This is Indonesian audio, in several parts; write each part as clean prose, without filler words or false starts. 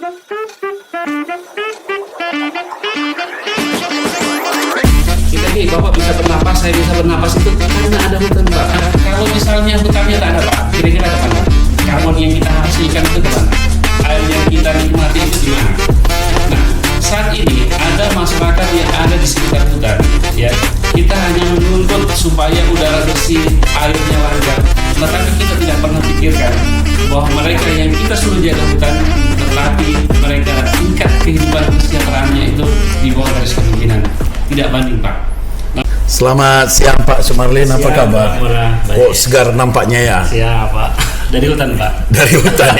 Kita ini Bapak bisa bernapas, saya bisa bernapas itu karena ada hutan Pak. Kalau misalnya hutannya tak ada Pak, kira-kira kemana? Karbon yang kita hasilkan itu kemana? Air yang kita nikmati itu di mana? Nah, saat ini ada masyarakat yang ada di sekitar hutan, ya. Kita hanya menuntut supaya udara bersih, airnya lancar, tetapi kita tidak pernah pikirkan bahwa mereka yang kita suruh jaga hutan, tetapi mereka tingkat kehidupan kesejahteraannya itu di bawah garis kemiskinan. Tidak banding Pak. Selamat siang Pak Sumarlin, apa kabar? Oh, segar nampaknya ya? Siap Pak. Dari hutan Pak. Dari hutan.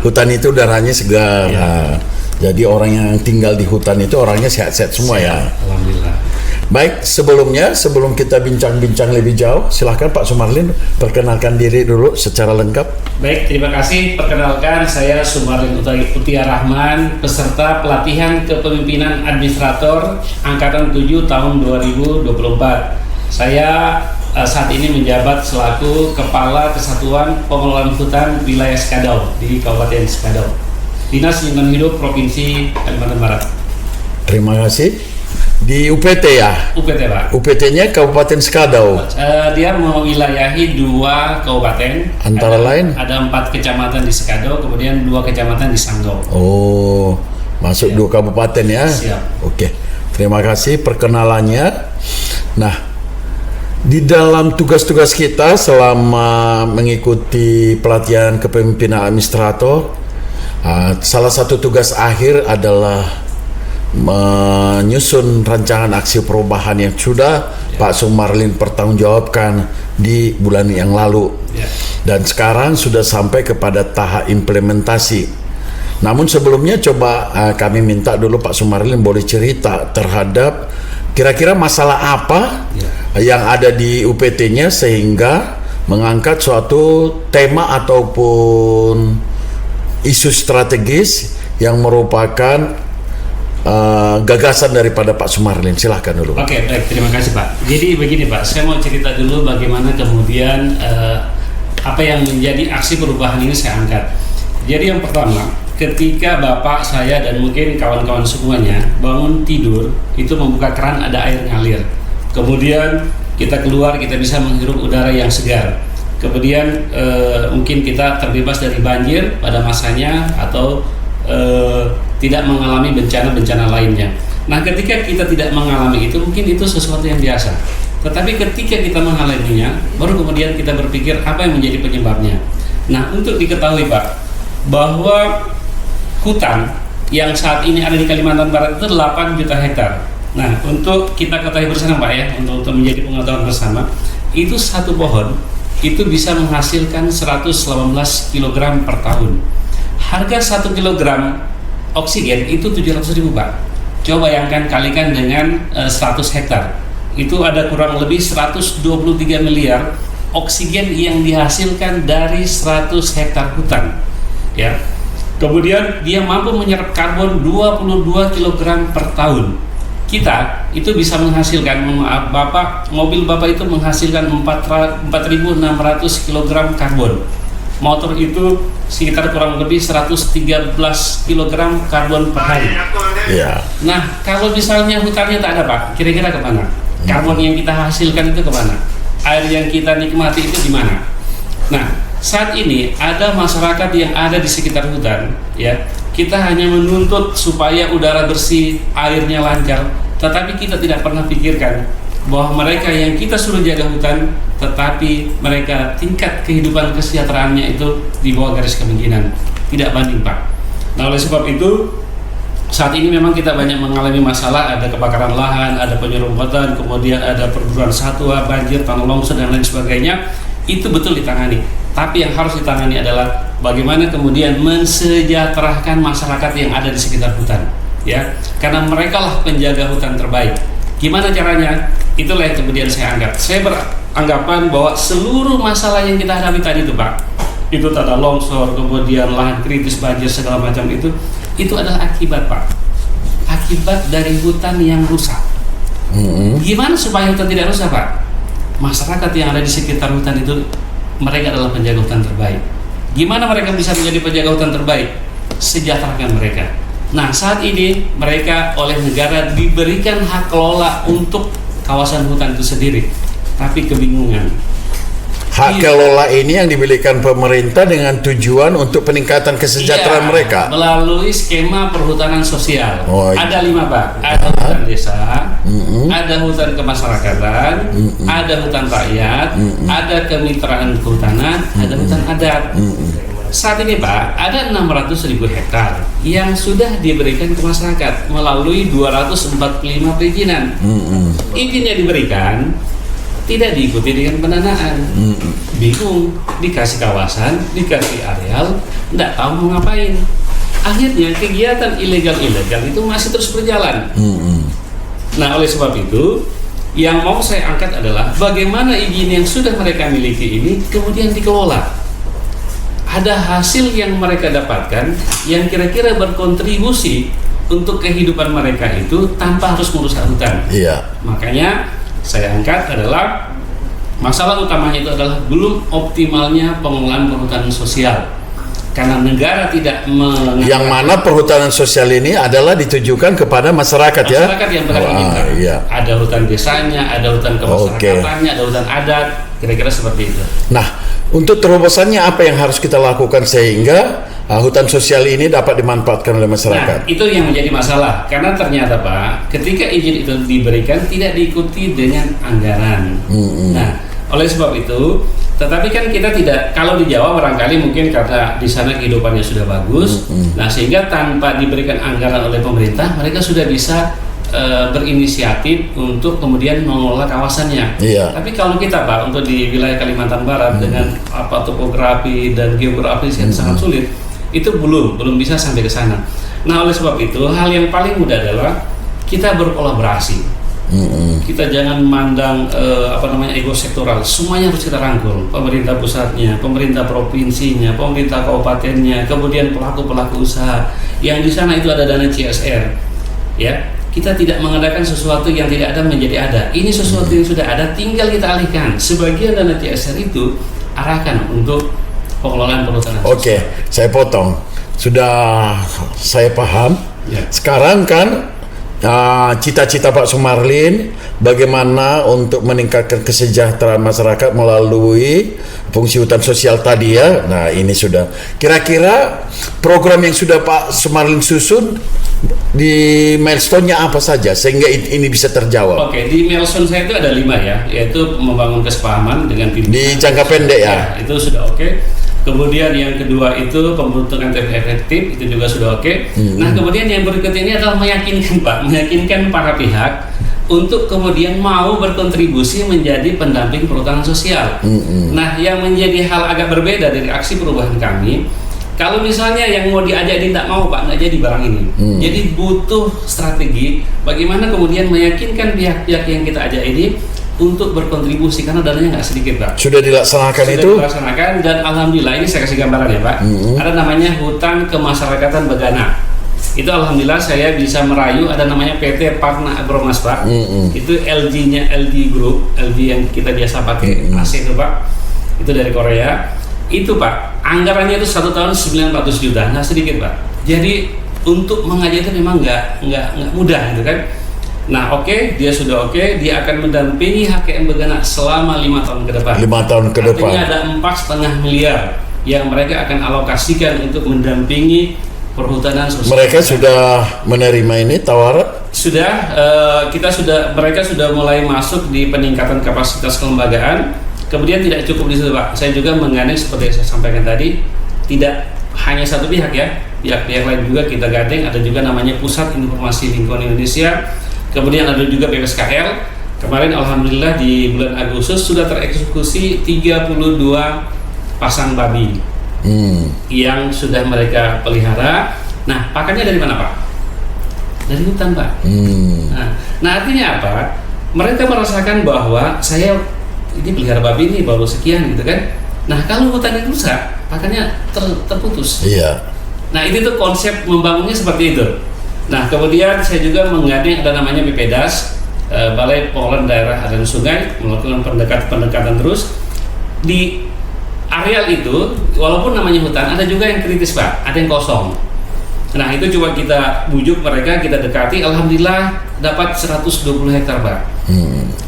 Hutan itu udaranya segar. Ya. Nah, jadi orang yang tinggal di hutan itu orangnya sehat-sehat semua ya. Alhamdulillah. Baik, sebelum kita bincang-bincang lebih jauh, silahkan Pak Sumarlin perkenalkan diri dulu secara lengkap. Baik, terima kasih. Perkenalkan, saya Sumarlin Utia Rahman, peserta pelatihan kepemimpinan administrator Angkatan 7 tahun 2024. Saya saat ini menjabat selaku Kepala Kesatuan Pengelolaan Hutan Wilayah Sekadau di Kabupaten Sekadau, Dinas Lingkungan Hidup Provinsi Kalimantan Barat. Terima kasih. Di UPT ya? UPT Pak. UPT-nya Kabupaten Sekadau. Dia mewilayahi 2 kabupaten. Antara lain? Ada 4 kecamatan di Sekadau, kemudian 2 kecamatan di Sanggau. Oh, masuk 2 kabupaten ya? Siap. Oke, terima kasih perkenalannya. Nah, di dalam tugas-tugas kita selama mengikuti pelatihan kepemimpinan administrator, salah satu tugas akhir adalah menyusun rancangan aksi perubahan yang sudah Pak Sumarlin pertanggungjawabkan di bulan yang lalu, dan sekarang sudah sampai kepada tahap implementasi. Namun sebelumnya coba kami minta dulu Pak Sumarlin boleh cerita terhadap kira-kira masalah apa yang ada di UPT-nya sehingga mengangkat suatu tema ataupun isu strategis yang merupakan gagasan daripada Pak Sumarlin. Silahkan dulu. Oke, baik, terima kasih Pak. Jadi begini Pak, saya mau cerita dulu bagaimana kemudian apa yang menjadi aksi perubahan ini saya angkat. Jadi yang pertama, ketika Bapak, saya, dan mungkin kawan-kawan semuanya bangun tidur, itu membuka keran ada air ngalir. Kemudian kita keluar, kita bisa menghirup udara yang segar. Kemudian mungkin kita terbebas dari banjir pada masanya atau tidak mengalami bencana-bencana lainnya. Nah, ketika kita tidak mengalami itu, mungkin itu sesuatu yang biasa. Tetapi ketika kita mengalaminya, baru kemudian kita berpikir apa yang menjadi penyebabnya. Nah, untuk diketahui Pak, bahwa hutan yang saat ini ada di Kalimantan Barat itu 8 juta hektar. Nah, untuk kita ketahui bersama Pak ya, untuk menjadi pengetahuan bersama, itu satu pohon itu bisa menghasilkan 118 kg per tahun. Harga 1 kg oksigen itu 700.000 Pak. Coba bayangkan kalikan dengan 100 hektar. Itu ada kurang lebih 123 miliar oksigen yang dihasilkan dari 100 hektar hutan. Ya. Kemudian dia mampu menyerap karbon 22 kg per tahun. Kita itu bisa menghasilkan, mobil Bapak itu menghasilkan 4.600 kg karbon. Motor itu sekitar kurang lebih 113 kg karbon per hari. Ya. Nah, kalau misalnya hutannya tak ada Pak, kira-kira kemana? Karbon yang kita hasilkan itu kemana? Air yang kita nikmati itu di mana? Nah, saat ini ada masyarakat yang ada di sekitar hutan, ya. Kita hanya menuntut supaya udara bersih, airnya lancar, tetapi kita tidak pernah pikirkan bahwa mereka yang kita suruh jaga hutan, tetapi mereka tingkat kehidupan kesejahteraannya itu di bawah garis kemiskinan. Tidak banding Pak. Nah, oleh sebab itu saat ini memang kita banyak mengalami masalah, ada kebakaran lahan, ada penyerobotan, kemudian ada perburuan satwa, banjir, tanah longsor dan lain sebagainya. Itu betul ditangani. Tapi yang harus ditangani adalah bagaimana kemudian mensejahterakan masyarakat yang ada di sekitar hutan, ya. Karena mereka lah penjaga hutan terbaik. Gimana caranya? Itulah yang kemudian saya anggap. Saya beranggapan bahwa seluruh masalah yang kita hadapi tadi itu Pak, itu tanah longsor, kemudian lahan kritis, banjir, segala macam itu adalah akibat Pak. Akibat dari hutan yang rusak. Gimana supaya hutan tidak rusak Pak? Masyarakat yang ada di sekitar hutan itu, mereka adalah penjaga hutan terbaik. Gimana mereka bisa menjadi penjaga hutan terbaik? sejahterakan mereka. Nah, saat ini mereka oleh negara diberikan hak kelola untuk kawasan hutan itu sendiri, tapi kebingungan. Hak kelola ini yang diberikan pemerintah dengan tujuan untuk peningkatan kesejahteraan mereka melalui skema perhutanan sosial. Ada 5 Pak. Ada hutan desa, ada hutan kemasyarakatan, ada hutan rakyat, ada kemitraan kehutanan, ada hutan adat. Saat ini Pak, ada 600.000 hektar yang sudah diberikan ke masyarakat melalui 245 perizinan. Izinnya diberikan, tidak diikuti dengan pendanaan. Bingung, dikasih kawasan, dikasih areal, tidak tahu mau ngapain. Akhirnya kegiatan ilegal-ilegal itu masih terus berjalan. Nah, oleh sebab itu, yang mau saya angkat adalah bagaimana izin yang sudah mereka miliki ini kemudian dikelola. Ada hasil yang mereka dapatkan yang kira-kira berkontribusi untuk kehidupan mereka itu tanpa harus merusak hutan. Makanya saya angkat adalah masalah utamanya itu adalah belum optimalnya pengelolaan perhutanan sosial, karena negara tidak yang mana perhutanan sosial ini adalah ditujukan kepada masyarakat yang berhak ini. Ada hutan desanya, ada hutan kemasyarakatannya, ada hutan adat, kira-kira seperti itu. Nah, untuk terobosannya apa yang harus kita lakukan sehingga hutan sosial ini dapat dimanfaatkan oleh masyarakat? Nah, itu yang menjadi masalah, karena ternyata Pak, ketika izin itu diberikan tidak diikuti dengan anggaran. Nah, oleh sebab itu, tetapi kan kita tidak, kalau di Jawa barangkali mungkin karena di sana kehidupannya sudah bagus, nah sehingga tanpa diberikan anggaran oleh pemerintah, mereka sudah bisa berinisiatif untuk kemudian mengelola kawasannya. Tapi kalau kita Pak, untuk di wilayah Kalimantan Barat dengan topografi dan geografis yang sangat sulit, itu belum bisa sampai ke sana. Nah, oleh sebab itu hal yang paling mudah adalah kita berkolaborasi. Kita jangan memandang ego sektoral. Semuanya harus kita rangkul. Pemerintah pusatnya, pemerintah provinsinya, pemerintah kabupatennya, kemudian pelaku usaha. Yang di sana itu ada dana CSR. Ya, kita tidak mengadakan sesuatu yang tidak ada menjadi ada. Ini sesuatu yang sudah ada, tinggal kita alihkan. Sebagian dana CSR itu arahkan untuk pengelolaan perhutanan sosial. Oke, saya potong. Sudah saya paham. Sekarang kan cita-cita Pak Sumarlin bagaimana untuk meningkatkan kesejahteraan masyarakat melalui fungsi hutan sosial tadi ya. Nah, ini sudah. Kira-kira program yang sudah Pak Sumarlin susun di milestone-nya apa saja sehingga ini bisa terjawab? Oke, di milestone saya itu ada 5 ya, yaitu membangun kesepahaman dengan pimpinan. Di jangka pendek ya? Itu sudah oke. Kemudian yang kedua itu pembentukan tim efektif, itu juga sudah oke. Nah, kemudian yang berikut ini adalah meyakinkan para pihak untuk kemudian mau berkontribusi menjadi pendamping perhutanan sosial. Nah, yang menjadi hal agak berbeda dari aksi perubahan kami, kalau misalnya yang mau diajak ini tidak mau Pak, nggak jadi barang ini. Jadi butuh strategi bagaimana kemudian meyakinkan pihak-pihak yang kita ajak ini untuk berkontribusi, karena dananya nggak sedikit Pak. Sudah dilaksanakan itu? Sudah dilaksanakan, dan alhamdulillah ini saya kasih gambaran ya Pak. Ada namanya Hutan Kemasyarakatan Begana. Itu alhamdulillah saya bisa merayu, ada namanya PT Parna Agromas Pak. Itu LG-nya LG Group, LG yang kita biasa pakai AC itu Pak. Itu dari Korea. Itu Pak, anggarannya itu 1 tahun 900 juta, nggak sedikit Pak. Jadi untuk mengajak itu memang nggak mudah gitu kan. Nah dia sudah dia akan mendampingi HKM Begana selama 5 tahun ke depan. 5 tahun ke depan. Artinya ada 4,5 miliar yang mereka akan alokasikan untuk mendampingi perhutanan sosial. Mereka sudah menerima ini tawaran? Sudah, mereka sudah mulai masuk di peningkatan kapasitas kelembagaan. Kemudian tidak cukup di situ Pak. Saya juga menggandeng seperti yang saya sampaikan tadi, tidak hanya satu pihak ya, pihak-pihak lain juga kita gandeng. Ada juga namanya Pusat Informasi Lingkungan Indonesia. Kemudian ada juga BPSKL. Kemarin alhamdulillah di bulan Agustus sudah tereksekusi 32 pasang babi yang sudah mereka pelihara. Nah, pakannya dari mana Pak? Dari hutan Pak. Nah, artinya apa? Mereka merasakan bahwa saya ini pelihara babi ini baru sekian gitu kan. Nah, kalau hutan itu rusak, pakannya terputus. Iya. Nah, itu tuh konsep membangunnya seperti itu. Nah, kemudian saya juga menggandeng ada namanya BPDAS, Balai Pengelolaan Daerah dan Sungai, melakukan pendekatan terus di areal itu. Walaupun namanya hutan, ada juga yang kritis Pak, ada yang kosong. Nah itu coba kita bujuk mereka, kita dekati, alhamdulillah dapat 120 hektar Pak.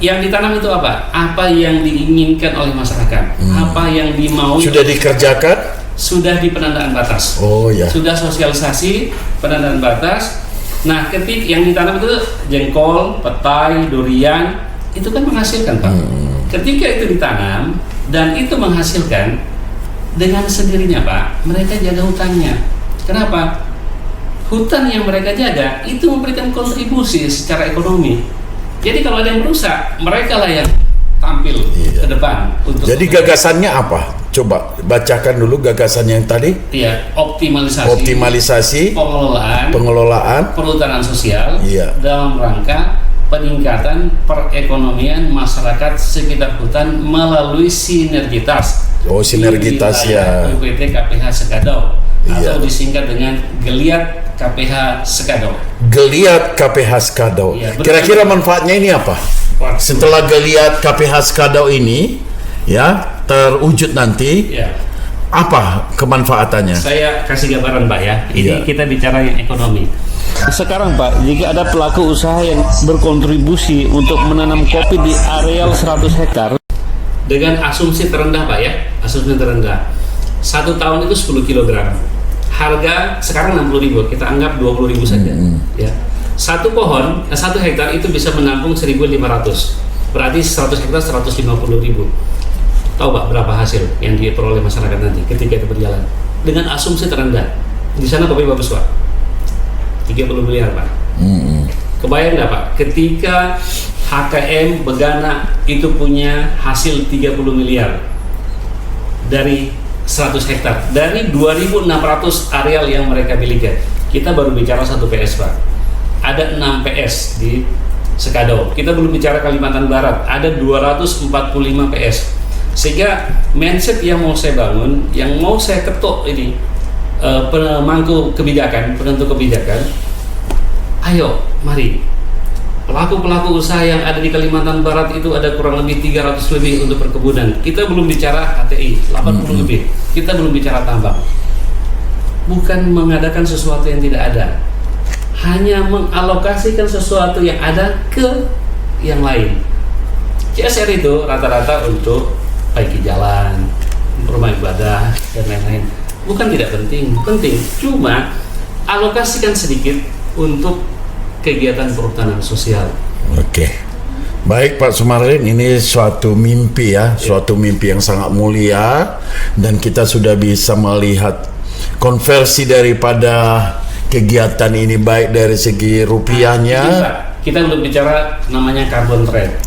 Yang ditanam itu apa? Apa yang diinginkan oleh masyarakat, apa yang dimau. Sudah dikerjakan? Sudah di penandaan batas. Oh ya. Sudah sosialisasi penandaan batas. Nah ketika yang ditanam itu jengkol, petai, durian, itu kan menghasilkan Pak. Ketika itu ditanam dan itu menghasilkan, dengan sendirinya Pak, mereka jaga hutannya. Kenapa? Hutan yang mereka jaga itu memberikan kontribusi secara ekonomi. Jadi kalau ada yang merusak, mereka lah yang tampil ke depan. Jadi gagasannya apa? Coba bacakan dulu gagasannya yang tadi. Iya, optimalisasi pengelolaan perhutanan sosial dalam rangka peningkatan perekonomian masyarakat sekitar hutan melalui sinergitas. Oh, sinergitas ya. UPT KPH Sekadau atau disingkat dengan Geliat KPH Sekadau. Geliat KPH Sekadau. Kira-kira manfaatnya ini apa? Setelah Geliat KPH Sekadau ini terwujud nanti, apa kemanfaatannya? Saya kasih gambaran Pak ya. Ini kita bicara yang ekonomi. Sekarang Pak, jika ada pelaku usaha yang berkontribusi untuk menanam kopi di areal 100 hektar dengan asumsi terendah Pak ya, asumsi terendah. 1 tahun itu 10 kg. Harga sekarang 60.000, kita anggap 20.000 saja. Ya. 1 hektar itu bisa menampung 1.500. Berarti 100 hektar 150.000. Tahu Pak berapa hasil yang diperoleh masyarakat nanti ketika itu berjalan? Dengan asumsi terendah. Di sana kopi bagus Pak. 30 miliar Pak. Kebayang nggak Pak? Ketika HKM Begana itu punya hasil 30 miliar dari 100 hektar, dari 2.600 areal yang mereka miliki. Kita baru bicara 1 PS Pak. Ada 6 PS di Sekadau. Kita belum bicara Kalimantan Barat, ada 245 PS. Sehingga mindset yang mau saya bangun, yang mau saya ketuk ini, penentu kebijakan, ayo mari pelaku-pelaku usaha yang ada di Kalimantan Barat itu ada kurang lebih 300 lebih untuk perkebunan. Kita belum bicara HTI 80 lebih, kita belum bicara tambang. Bukan mengadakan sesuatu yang tidak ada, hanya mengalokasikan sesuatu yang ada ke yang lain. CSR itu rata-rata untuk baiki jalan, rumah ibadah dan lain-lain. Bukan tidak penting, cuma alokasikan sedikit untuk kegiatan perhutanan sosial. Oke. Baik Pak Sumarlin, ini suatu mimpi suatu mimpi yang sangat mulia, dan kita sudah bisa melihat konversi daripada kegiatan ini baik dari segi rupiahnya. Kita belum bicara namanya carbon trade,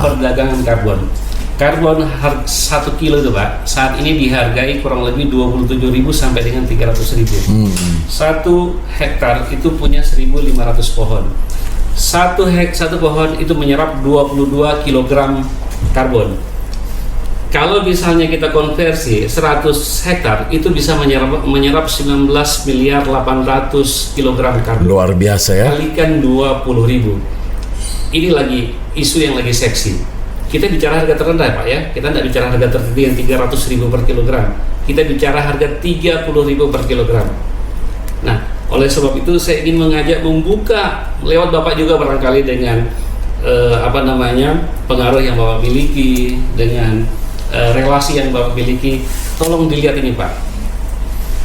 perdagangan karbon. Karbon 1 kilo itu Pak, saat ini dihargai kurang lebih 27.000 sampai dengan 300.000. 1 hektar itu punya 1.500 pohon. Satu pohon itu menyerap 22 kg karbon. Kalau misalnya kita konversi 100 hektar itu bisa menyerap 19 miliar 800 kg karbon. Luar biasa ya. Kalikan 20.000. Ini lagi isu yang lagi seksi. Kita bicara harga terendah Pak ya, kita tidak bicara harga tertinggi yang 300.000 per kilogram. Kita bicara harga 30.000 per kilogram. Nah, oleh sebab itu saya ingin mengajak membuka lewat Bapak juga barangkali dengan pengaruh yang Bapak miliki, dengan relasi yang Bapak miliki. Tolong dilihat ini Pak.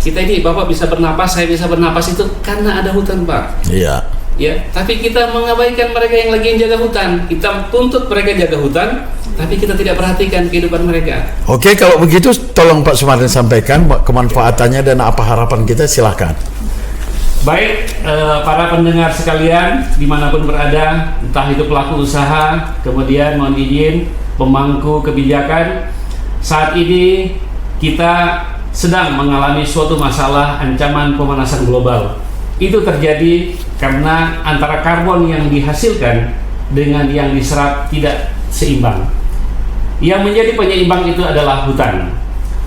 Kita ini Bapak bisa bernapas, saya bisa bernapas itu karena ada hutan Pak. Iya. Ya, tapi kita mengabaikan mereka yang lagi jaga hutan. Kita tuntut mereka jaga hutan, tapi kita tidak perhatikan kehidupan mereka. Oke, kalau begitu tolong Pak Sumarlin sampaikan kemanfaatannya dan apa harapan kita, silahkan. Baik, para pendengar sekalian dimanapun berada, entah itu pelaku usaha, kemudian mohon izin pemangku kebijakan, saat ini kita sedang mengalami suatu masalah ancaman pemanasan global. Itu terjadi karena antara karbon yang dihasilkan dengan yang diserap tidak seimbang. Yang menjadi penyeimbang itu adalah hutan.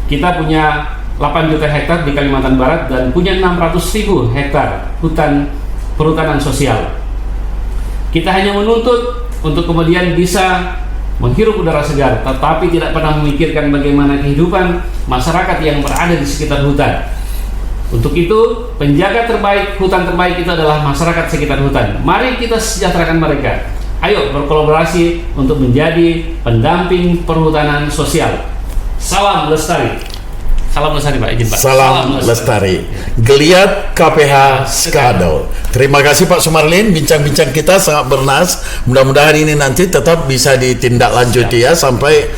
Kita punya 8 juta hektar di Kalimantan Barat dan punya 600.000 hektar hutan perhutanan sosial. Kita hanya menuntut untuk kemudian bisa menghirup udara segar, tetapi tidak pernah memikirkan bagaimana kehidupan masyarakat yang berada di sekitar hutan. Untuk itu, penjaga terbaik hutan terbaik itu adalah masyarakat sekitar hutan. Mari kita sejahterakan mereka. Ayo berkolaborasi untuk menjadi pendamping perhutanan sosial. Salam lestari. Salam lestari Pak, izin Pak. Salam lestari. Geliat KPH Skado. Terima kasih Pak Sumarlin, bincang-bincang kita sangat bernas. Mudah-mudahan ini nanti tetap bisa ditindaklanjuti ya sampai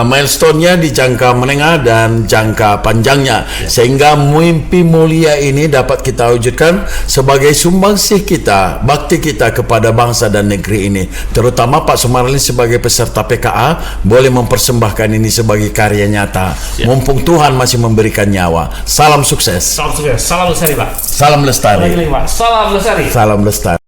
milestone-nya di jangka menengah dan jangka panjangnya, sehingga mimpi mulia ini dapat kita wujudkan sebagai sumbangsih kita, bakti kita kepada bangsa dan negeri ini. Terutama Pak Sumarlin sebagai peserta PKA boleh mempersembahkan ini sebagai karya nyata. Mumpung Tuhan masih memberikan nyawa. Salam sukses. Salam sukses. Salam lestari Pak. Salam lestari. Lagi, Pak. Salam lestari. Salam lestari.